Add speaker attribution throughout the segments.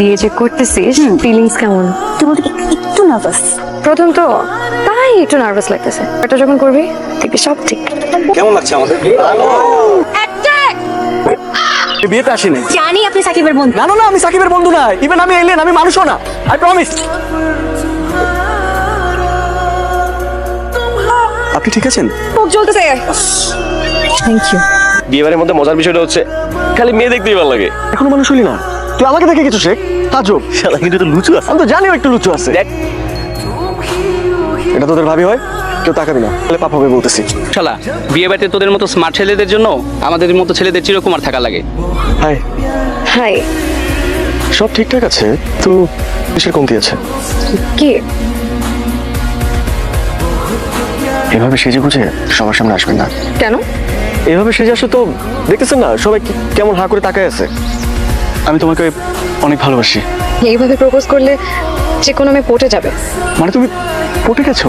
Speaker 1: বিয়ে যে করতেছিস ফিলিংস কেমন?
Speaker 2: তুই বলতে একটু নার্ভাস।
Speaker 1: প্রথম তো তাই একটু নার্ভাস লাগতেছে, এটা যখন করবি দেখবি সব ঠিক।
Speaker 3: কেমন লাগছে আমাদের? বিয়েতে আসিনি।
Speaker 2: জানি আপনি সাকিবের বন্ধু।
Speaker 3: না না না, আমি সাকিবের বন্ধু না, ইভেন আমি এলিয়েন, আমি মানুষও না, আই প্রমিস। আপনি ঠিক আছেন?
Speaker 1: মুখ জ্বলতেছে।
Speaker 2: Thank you.
Speaker 4: বিয়েবারের মধ্যে মজার বিষয়টা হচ্ছে খালি মেয়ে দেখতেই ভালো লাগে।
Speaker 3: এখনো মানুষ হলি না, তুই আমাকে দেখে কিছু শেখ। তাজব শালা, কিন্তু তো লুচু আছে। আমি তো জানিও একটু লুচু আছে।
Speaker 4: দেখ
Speaker 3: এটা তোদের ভাবি হয়, কেউ তাকাবি না, তাহলে পাপ হবে বলতেছি।
Speaker 5: শালা বিয়ে বাড়িতে তোদের মতো স্মার্ট ছেলেদের জন্য আমাদের মতো ছেলেদের চিরকুমার থাকা লাগে।
Speaker 3: Hi,
Speaker 1: hi.
Speaker 3: সব ঠিকঠাক আছে তো কিসের কমতি আছে?
Speaker 1: কি
Speaker 3: এভাবে সেজে গুজে সবার সামনে আসবেন না।
Speaker 1: কেন?
Speaker 3: এভাবে সেজে আসলে তো দেখতেছেন না সবাই কেমন হাঁ করে তাকায় আছে। আমি তোমাকে অনেক ভালোবাসি।
Speaker 1: এইভাবে প্রপোজ করলে যে কোনো মেয়ে পটে যাবে।
Speaker 3: মানে তুমি পটে গেছো?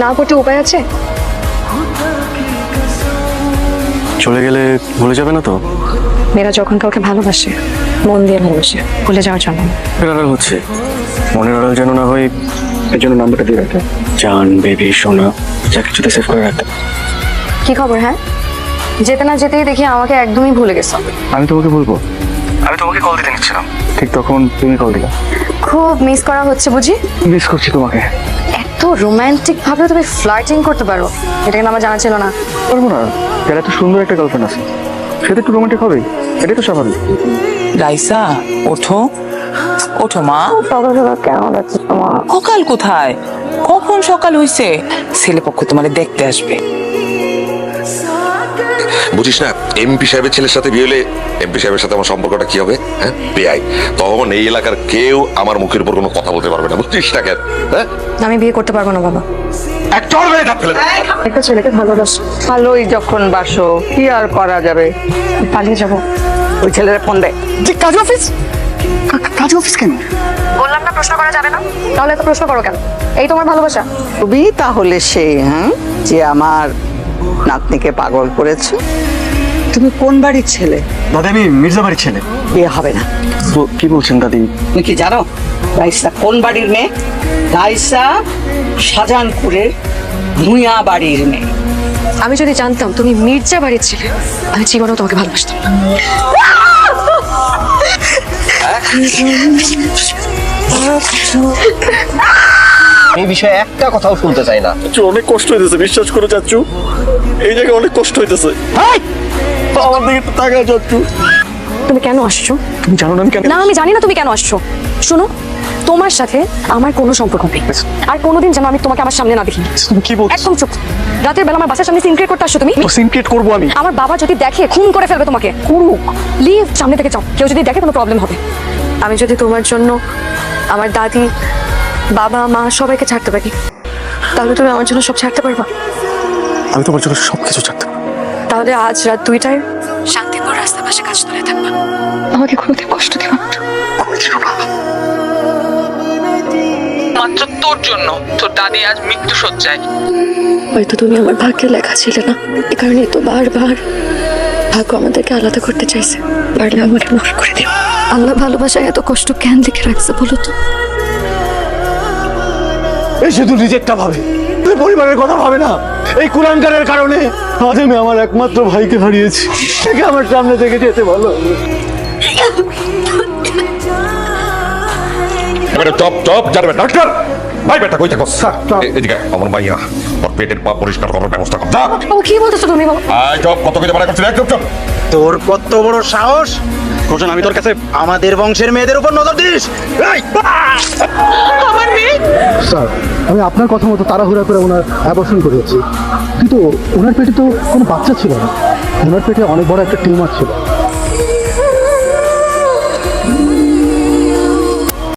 Speaker 1: না পটে উপায় আছে?
Speaker 3: চলে গেলে ভুলে যাবে না তো?
Speaker 1: মেয়েরা যখন কাউকে ভালোবাসে মন দিয়ে ভালোবাসে, ভুলে যাওয়ার জন্য।
Speaker 3: আড়াল হচ্ছে, মনের আড়াল যেন না হয়, এর জন্য নাম্বারটা দিয়ে রাখতে। জান, বেবি, সোনা, যা কিছুতে সেভ করে রাখতে।
Speaker 1: কি খবর? হ্যাঁ, যেতে না যেতেই দেখি আমাকে একদমই ভুলে গেছো।
Speaker 3: আমি তোমাকে বলবো, আমি তোমাকে কল দিতে নিচ্ছিলাম, ঠিক তখন তুমি কল দিলা।
Speaker 1: খুব মিস করা হচ্ছে বুঝি?
Speaker 3: মিস করছি তোমাকে।
Speaker 1: এত রোমান্টিক ভাবে তুমি ফ্লার্টিং করতে পারো, এটা কিন্তু আমার জানা ছিল না।
Speaker 3: পারবো না, যার এত সুন্দর একটা গার্লফ্রেন্ড আছে সেটা একটু রোমান্টিক হবেই, এটাই তো স্বাভাবিক।
Speaker 6: রাইসা ওঠো, ওঠো মা।
Speaker 1: সকাল সকাল কেমন লাগছে তোমার?
Speaker 6: সকাল কোথায়? কখন সকাল হইছে? ছেলে পক্ষ তোমারে দেখতে আসবে।
Speaker 7: বুঝিস না, এমপি সাহেবের ছেলের সাথে বিয়ে হলে এমপি সাহেবের সাথে আমার সম্পর্কটা কি হবে? হ্যাঁ, বেআই। তখন এই এলাকার কেউ আমার মুখের উপর কোনো কথা বলতে পারবে না, বুঝছিস না কেন? হ্যাঁ,
Speaker 1: আমি বিয়ে করতে পারবো না বাবা।
Speaker 7: একটা মেয়ে ধাপ ফেলে দেয়।
Speaker 1: একটা ছেলেকে ভালোবাসো।
Speaker 8: ভালোই যখন বাসো, কি আর করা যাবে?
Speaker 1: পালিয়ে যাবো।
Speaker 8: ওই ছেলের ফোন দেয়।
Speaker 3: যে কাজ অফিস, কাজ অফিস কেন?
Speaker 1: বললাম না প্রশ্ন করা যাবে না, তাহলে তো প্রশ্ন করো কেন? এই তোমার ভালোবাসা?
Speaker 8: তুমি তাহলে সে, হ্যাঁ, যে আমার নাতনিকে পাগল করেছে? তুমি কোন বাড়ির ছেলে?
Speaker 3: দাদি আমি মির্জা বাড়ির ছেলে।
Speaker 8: বিয়ে হবে না।
Speaker 3: তো কি বলছেন দাদি?
Speaker 8: তুমি কি জানো রাইসা কোন বাড়ির মেয়ে? রাইসা শাহজাহানপুরের ভুঁইয়া বাড়ির মেয়ে।
Speaker 1: আমি যদি জানতাম তুমি মির্জা বাড়ির ছিলে, আমি জীবনেও তোমাকে ভালোবাসতাম না।
Speaker 4: এই বিষয়ে একটা কথাও শুনতে চাই না।
Speaker 3: চাচু অনেক কষ্ট হইতেছে, বিশ্বাস করো চাচু, এই জায়গায় অনেক কষ্ট হইতেছে। আমার দিকে একটু তাকাও চাচু।
Speaker 1: তুমি কেন আসছো?
Speaker 3: তুমি জানো না আমি কেন?
Speaker 1: না, আমি জানি না তুমি কেন আসছো। শোনো, তোমার সাথে আমার কোনো সম্পর্ক নেই, আর কোনোদিন যেন আমি তোমাকে আমার সামনে না দেখি।
Speaker 3: তুমি কি বলছো?
Speaker 1: একদম চুপ। রাতের বেলা আমার বাসার সামনে সিন ক্রিয়েট করতে আসছো তুমি?
Speaker 3: তো সিন ক্রিয়েট করবো আমি?
Speaker 1: আমার বাবা যদি দেখে খুন করে ফেলবে তোমাকে। করুক, লিভ, সামনে থেকে যাও। কেউ যদি দেখে কোনো প্রবলেম হবে। আমি যদি তোমার জন্য আমার দাদি, বাবা, মা সবাইকে ছাড়তে পারি, তাহলে তুমি আমার জন্য সব ছাড়তে পারবা?
Speaker 3: আমি তোমার জন্য সবকিছু ছাড়তে পারি।
Speaker 1: তাহলে আজ রাত 2টায় শান্তিপুর রাস্তার পাশে কাজ তুলে থাকবা। আমাকে কোনোদিন কষ্ট দিবা না।
Speaker 6: মাত্র তোর জন্য তোর দাদি আজ মৃত্যু শয্যায়।
Speaker 1: হয়তো তুমি আমার ভাগ্যে লেখা ছিলে না, এ কারণেই তো বারবার ভাগ্য আমাদেরকে আলাদা করতে চাইছে। পারলে আমাকে মাফ করে দিও। আল্লাহ ভালোবাসায় এত কষ্ট কেন লিখে রাখছে বলো তো?
Speaker 3: এই শুধু নিজেরটা ভাবে, তুই পরিবারের কথা ভাবে না। এই কুলাঙ্গারের কারণে আজ আমি আমার একমাত্র ভাইকে হারিয়েছি। একে আমার সামনে থেকে যেতে বলো।
Speaker 7: এবারে টপ টপ যাবে ডাক্তার। ভাই বেটা কই থাকো? এদিকে আমার ভাইয়া, ওর পেটের পা পরিষ্কার করার ব্যবস্থা কর। যা।
Speaker 1: ও কি বলতেছো তুমি বাবা?
Speaker 7: আয় চপ, কত কইতে পারা করছিস? চুপ চুপ।
Speaker 9: তোর কত বড় সাহস,
Speaker 3: কোজন আমি তোর কাছে
Speaker 9: আমাদের বংশের মেয়েদের উপর নজর দিস?
Speaker 6: আমার মেয়ে
Speaker 10: স্যার, আমি আপনার কথা মতো তাড়াহুড়া করে ওনার অ্যাবর্শন করেছি, কিন্তু ওনার পেটে তো কোনো বাচ্চা ছিল না, ওনার পেটে অনেক বড় একটা টিউমার ছিল।